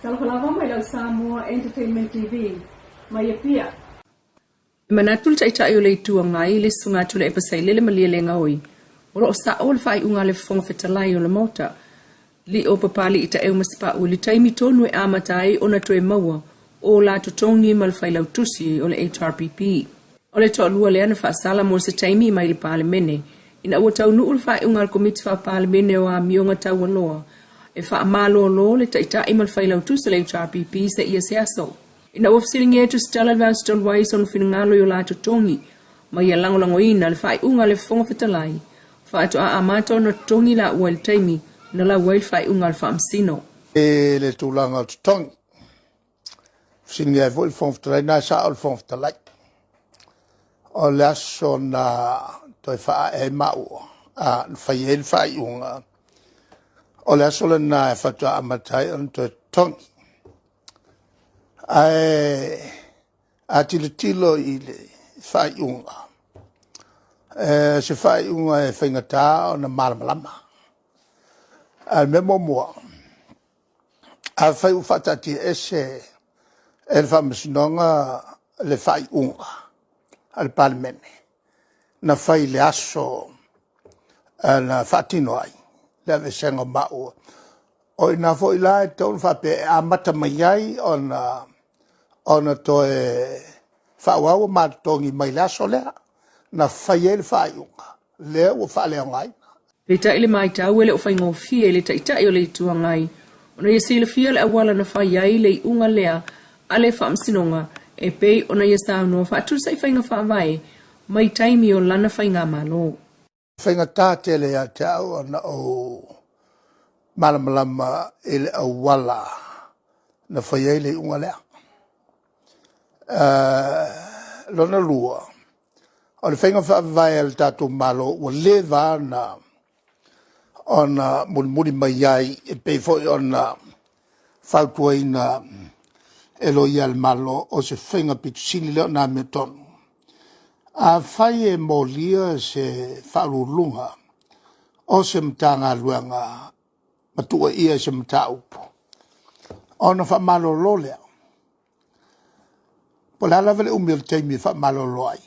Kalkalava mai lau Samoa Entertainment TV. Mai pia. Manatul tai o le tua ngai le sunga tule e pasai le malia ngaoi. Oro sa ol fai unga le fonga fetalai o le mota. Li o papali ita e maspa o li taimi tonu e amatai ona toe maua o la tutongi mal fai lau tusi o le HRPP. O le toa lua le ana fa sala mo se taimi mai le pale mene. Ina ua tau nuul fai unga al komiti fa pale mene o a mionga tau aloa. E fa amalo lo le taita i mal fai lau tusi le HRPP se ia se aso. Ina ua fasiringi e tu stala le vaston wais on finangalo yo la tutongi. Ma ia lango ina le fai unga le fonga fetalai. Fa ato a amata ona tutongi la ua le taimi. Na la wai fai unga le famsino. E le tūlanga tutongi. Fasiringi e voi fonga fetalai na sa o le fonga fetalai. O le aso na toi faa e maua. A fai e le fai unga. O le aso le na e fatua amatai on toi tongi. A tilo i le fai unga. Se fai unga e whaingata o na malamalama. A me momoa. A fai ufatati ese e le whamasinonga le fai unga. Al palimene. Na fai le aso na fatino ai. Le ave senga maua. O ina fo ila e tau whape a mata mai ai ona toe whauau mātongi mai le aso lea. Na fai e le fai unga. Lea ua wha lea ngai. Le tai le mai tau ele o fai ngofia le tai o le tua ngai. Ona ia sila fia le awala na fai ai le unga lea a le whaamsinonga e pei ona ia saunoa whaatu sai fai ngā whaavai mai taimi o lana fai ngā malo. Fai ngā tāte le a tau ana o malamalama ele awala na fai ai le unga lea. Lona lua. O le fai ngā whaavai al tātou malo o le vāna ona muri mai ai e pei foi ona whautua ina e lo ia le malo o se whainga pitusini leo nā me tonu. A whai e molia se whaurulunga o se mtanga luanga matua ia se mta upo. Ona wha malo lo lea. Po le ala vele umir teimi wha malo lo ai.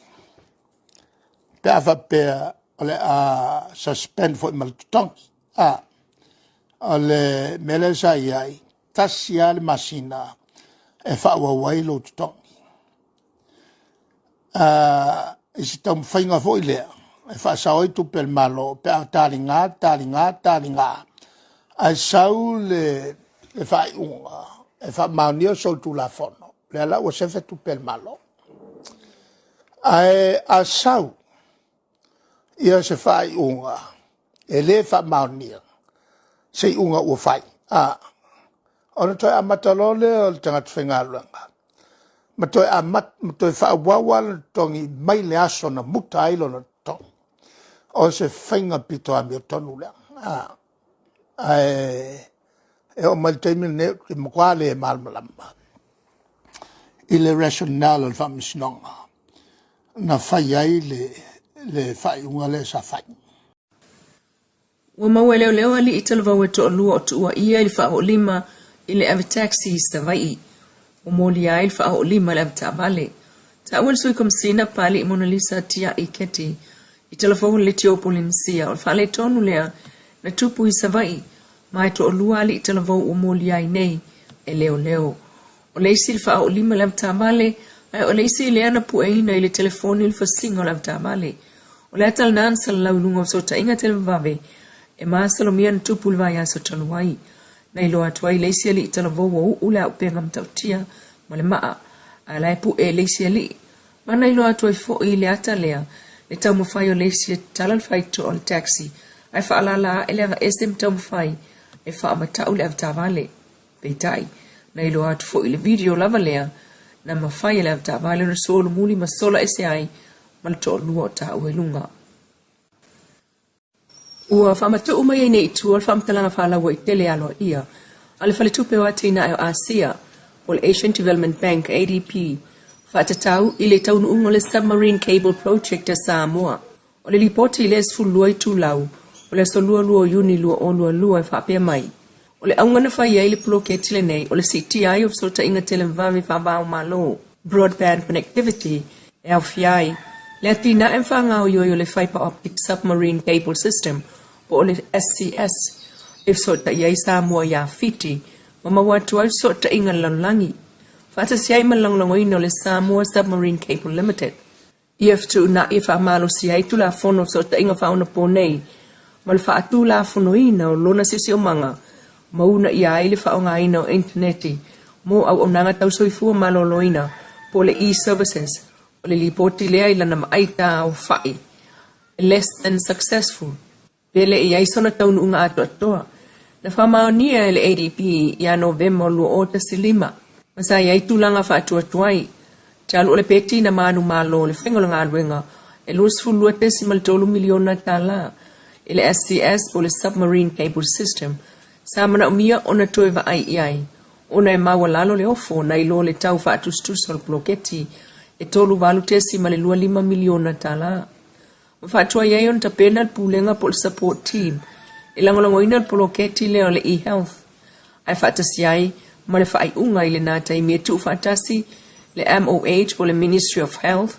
Pea wha pea o le a suspend foi maltutongi. O le mele sa iai, tasi ale masina e whaua wailo tutongi. E si tau mwhainga foi lea, e whaasau i tupe le malo, pe a taringa. Ai sau le whai unga, e wha maunia sol tu la fono, le ala ua sefe tupe le malo. Ai a sau, ia se whai unga, e le wha maunia. Sei unga ua whai. Ona toi amatalole o le tangata whaingaruanga. Ma toi whaawawa le tongi mai le aso na muta ailo na tongi. O se whainga pito a mea tonu lea. E o mai teimi ne i mkwale e malmalama. I le rationale al whamisinonga. Na whai ai le whai unga le sa whai. Ua maua leo ali i talawau e toa lua o tua ia ili wha o lima ili ave taxis ta vai. O moli ai ili wha o lima ili ave ta vale. Ta awal sui komsina pali i Mona Lisa tia i keti. I talawau le tio polinsia o wha le tonu lea na tupu i sa vai. Mai toa lua ali i talawau o moli ai nei e leo. O leisi ili wha o lima ili ave ta vale. Ai o leisi ili ana pu e ina ili telefoni ili fasinga ili ave ta vale. O le atal nansa lau lunga so ta inga televave. E maasalo mia na tupu lwa ya so taluai. Na ilo atuai leisi ali italavou o ula upenga mtautia male maa. Alai pu e leisi ali. Mana ilo atuai fo i le atalea. Le tau mawhai o leisi talal faito o le taxi. Ai wha alala ele anga ese mtau mawhai. E wha amatau le avtavale. Peitai. Na ilo atu fo i le video lava lea. Na mawhai le avtavale na solo muli masola ese ai. Malto lua ta ue lunga. Ua whamatu umai nei tu al whamtalanga whalawa i tele alo ia. Ale whale tupe o atina o Asia, o le Asian Development Bank, ADP, whatatau i le taunu ungo le Submarine Cable Project a Samoa. O le lipoti i le esfu lua i tu lau, o le so lua uni lua o lua e whapea mai. O le aunga na whai le poloketi le nei, o le CTI of sota inga tele mvami whabao malo, broadband connectivity, e au fiai, le atina e whanga o yo le fiber optic submarine cable system, po o le SCS, if sota iai Samoa ya fiti, mama watu au sota inga lalongi. Fata siai malonglongo ino le Samoa Submarine Cable Limited. If na ifa malo siai tu la fono sota inga fauna po nei, mal fa tu la fono ina o lona sisi o manga, mauna ia ile fa onga ina o interneti, mo au onanga tau soifua malo loina, po le e-services, o le lipoti lea ila na maaita o fai, less than successful. Pele ia isona tau nuunga ato atoa. Na whamao nia le ADP ia November lua o silima. Masa ia itulanga fa atua tuai. Talu ole peti na manu malo le whengolanga aluenga, e luas fulua tesimal tolu miliona tala, ele SCS po le Submarine Cable System, sa mana umia ona toe va ai iai, ona e maua lalo le ofo na ilo le tau fa atustusol ploketi, e tolu valu tesimal le 2.5 miliona tala. Mafatua iai on tapena pulenga po le support team, e langolongoina le ploketi le o le e-health, ai fatasi ai, ma le fai unga ile nata i mietu fatasi, le MOH po le Ministry of Health,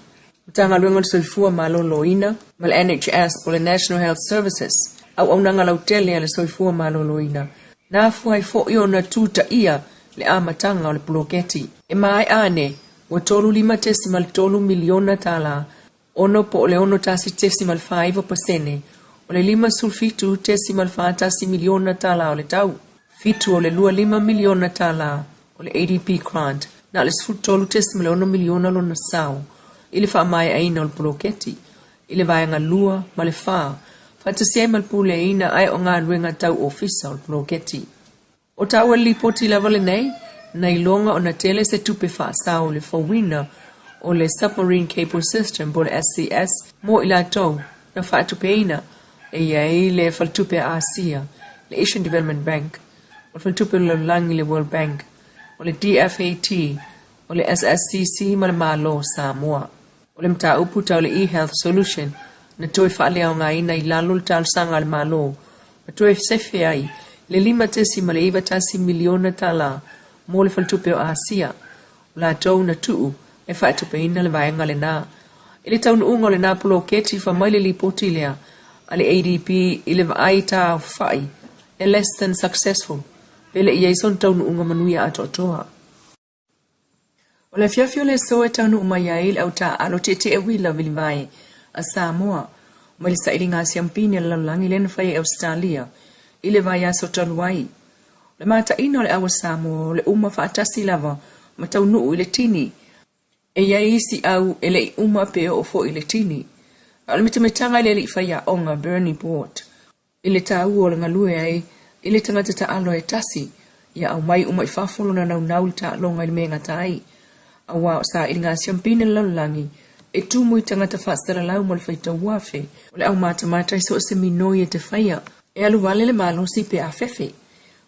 utanga luenga soifua malo loina, ma le NHS po le National Health Services, au nanga lautele le soifua malo loina. Na fuai fo io na tuta ia le amatanga o le ploketi. E mai ane, wa tolu 5 miliona tala, ono po le ono tasi 5%, o le 5 sulfitu 5 miliona tala o le tau. Fitu o le 5 miliona tala o le ADP grant, na le sfutolu 1 miliona lo na sao, ili fa mai aina o le ploketi, ili vaianga lua ma le faa, fatasiai malpule ina ai o ngā ruenga tau ofisa o le ploketi. O tau li poti lava le nei, na ilonga o na tele se tupe faa sao le fawina o le Submarine Cable System po le SCS mo ila tau na faa tupe ina, e iai le faltupe Asia, le Asian Development Bank, o faltupe le langi le World Bank, o le DFAT, o le SSCC ma le malo Samoa. O le mta uputa o le e-health solution, na toi whaale au ngā ina i lalo le tal sanga le malo, ma toi sefe ai, le 5 ma le 2 miliona tala, mo le faltupe o Asia, o la tau na tuu, e whaatupe ina le vaenga le nā. Ile tau na unga le nā pulo keti wha mai le lipoti lea, a le ADP ile vaai tā whai, e less than successful, pele ia ison tau na unga manuia ato atoa. O le fiafio le so e tau umai ai au ta alo te e wila vili vai a Samoa, ma le sa ili ngā siampini le lalangi le nafai Australia, ile vai aso taluai. Le mata ino le awa Samoa le uma whaatasi lava, ma tau nuu ile tini, e ia isi au ele uma peo o fo ile tini. Al mitametanga ile li whaia onga Bernie Port, ile tau o le ngalue ai, ile tangata ta alo e tasi, ia au mai umai whafolo na nau ta longa ile menga tai. Awa sa ili ngā siampini lalangi, e tūmui tangata whaastara lau mo le whaita wafe, o le au mata iso se minoi e te whaia, e alu wale le malosi pe a fefe.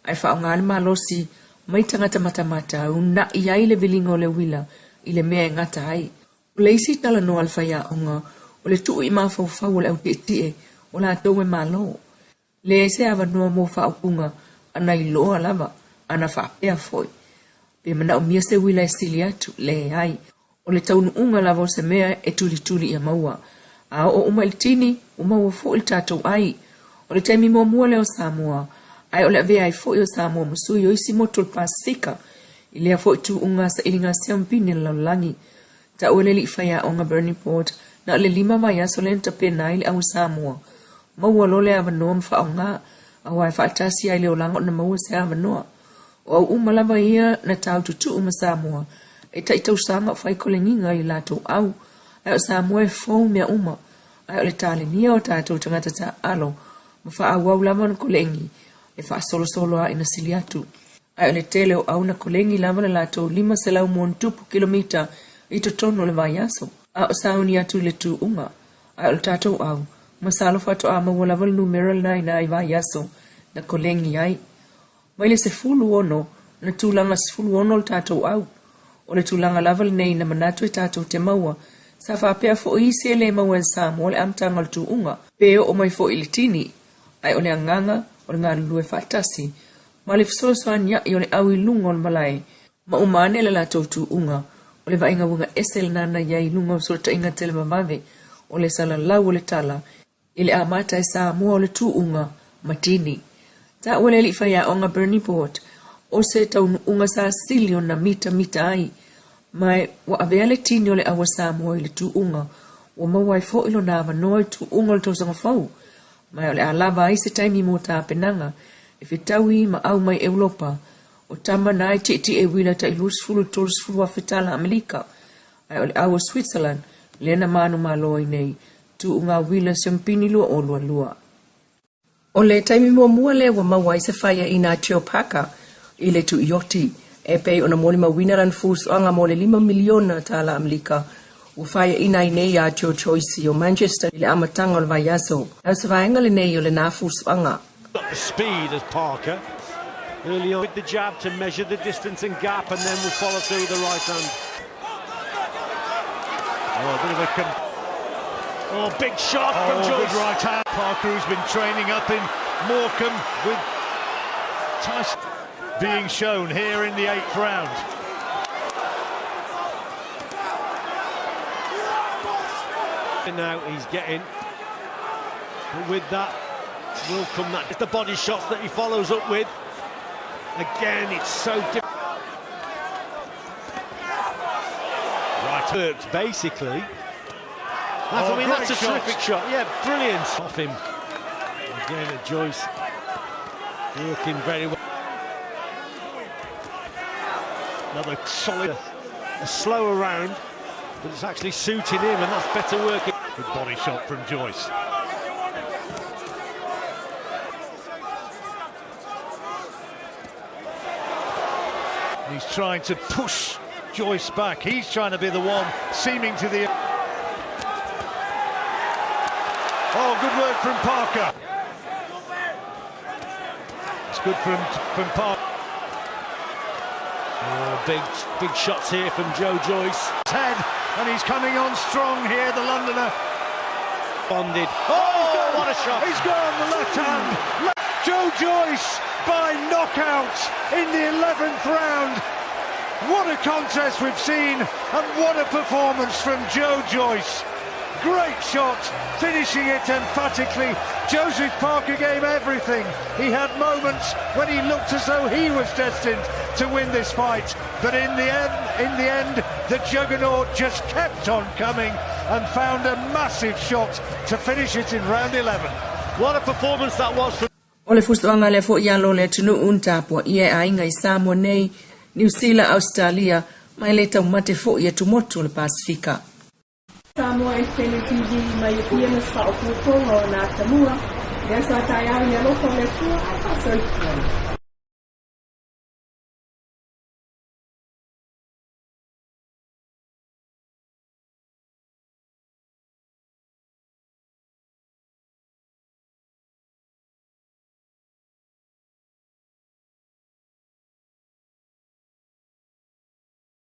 Ai wha o ngā le malosi, mai tangata mata una iai le vilingo le wila, i le mea ngata ai. O le isi tala no al whaia onga, o le tuu i mawhau le au te o la tau e malo. Le se awa noa mo wha unga, ana i loa lava, ana wha pea foi. Pe mana o mia se wila e sili atu, le ai. O le taunu unga lava o se mea e tuli ia maua. A o uma il tini, umaua fo il tatou ai. O le taimi mua leo Samoa, ai o le avea ai fo i o Samoa musui o isi moto le Pasifika, i lea fo i tu unga sa ili ngā siampini lau langi. Ta o le li whaia onga Bernie Port, na le 5 mai aso le nta pena ili au Samoa. Maua lo le avanoa mwha o ngā, a wai whaatasi ai leo lango na maua se avanoa. O au umalava ia na tau tutu uma Samoa, e taitau sanga whai kolenginga i lato au, ai o Samoa e fau mea uma, ai o le tale nia o tātou tangata ta alo, ma wha au au lava na kolengi, e wha solo a ina sili atu. Ai o le tele o au na kolengi lava na lato 5 selau tupu kilomita i to tono le vai aso, a o sauni atu le tu unga, ai o le tātou au, ma salo whato a maua lava le numeral na i vai aso, na kolengi ai. Mai le se fulu ono, na tūlanga se fulu ono le tātou au. O le tūlanga lava le nei na manatu e tātou te maua. Sa whapea fo isi e le maua en Samoa le amtanga le tūunga. Peo o mai fo ili tini. Ai o le anganga, o le ngā lulue whaatasi. Ma le fsosoan ya i o le awi lunga o le malai, ma umane le la tautu unga, o le vainga wunga esel nana ya i lunga o sota inga tele mamave, o le sala lau o le tala, i le amata e Samoa o le tu unga, matini. Ta wale li faya onga Burniport, o se taunu unga sa sili o na mita ai, mai wa avea le tini o le awa Samoa i le tu unga, wa mawai fo ilo na avanoi tu unga le tausanga fau, mai o le alava ai se taimi mo ta penanga, e fitawi ma au mai Europa, o tama na ai titi e wila ta ilus fulu tolus fulu a fitala Amerika, ai o le awa Switzerland, lena manu maloi nei, tu unga wila sempini lua o lua lua. O le taimi mua le wa mawai se faya ina tio paka, i le tu ioti, e pei ona moli ma winaran fus anga mo le 5 miliona tala Amerika, u faya ina nei a tio choice o Manchester i le amatanga o le vaiaso, au se vaenga le nei o le na fus anga. Got the speed as Parker early on with the jab to measure the distance and gap, and then will follow through the right hand. Oh, a bit of a big shot from Joyce. Good right hand. Parker, who's been training up in Morecambe with Tyson, being shown here in the 8th round. And now he's getting, but with that will come that it's the body shots that he follows up with. Again, it's so difficult. Right, works basically. I mean, that's a terrific shot. Yeah, brilliant. Off him. Again at Joyce. Working very well. Another solid, a slower round, but it's actually suited him, and that's better working. Good body shot from Joyce. He's trying to push Joyce back. He's trying to be the one seeming to the... Oh, good work from Parker. It's good from Parker. Oh, big shots here from Joe Joyce. Head, and he's coming on strong here, the Londoner. Bonded. Oh, what a shot. He's gone, the left hand. Joe Joyce by knockout in the 11th round. What a contest we've seen, and what a performance from Joe Joyce. Great shot, finishing it emphatically. Joseph Parker gave everything. He had moments when he looked as though he was destined to win this fight, but in the end, the juggernaut just kept on coming and found a massive shot to finish it in round 11. What a performance that was from... O le fustuanga le fo ialo le tunu untapua ia ainga I Samoa nei, New Zealand, Australia, mai le tau mate fo ia tumotu le Pasifika. Samoa Sene TV mai ia na sa o na Samoa, ya sa tai ai ia lo ko le tua a